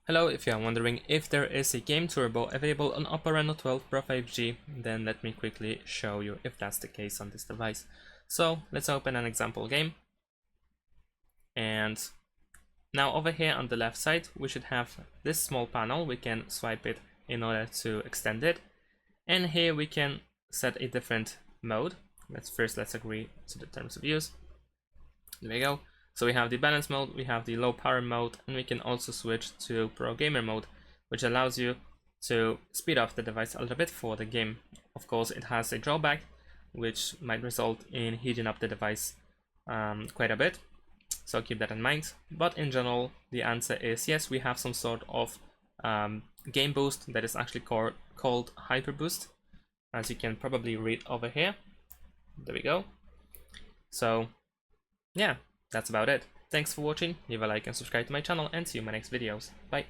Hello, if you are wondering if there is a game turbo available on OPPO Reno 12 Pro 5G, then let me quickly show you if that's the case on this device. So let's open an example game. And now over here on the left side, we should have this small panel. We can swipe it in order to extend it. And here we can set a different mode. Let's agree to the terms of use. There we go. So we have the balance mode, we have the low power mode, and we can also switch to pro gamer mode, which allows you to speed up the device a little bit for the game. Of course, it has a drawback, which might result in heating up the device quite a bit. So keep that in mind. But in general, the answer is yes, we have some sort of game boost that is actually called hyper boost, as you can probably read over here. There we go. So yeah, that's about it. Thanks for watching, leave a like and subscribe to my channel, and see you in my next videos. Bye!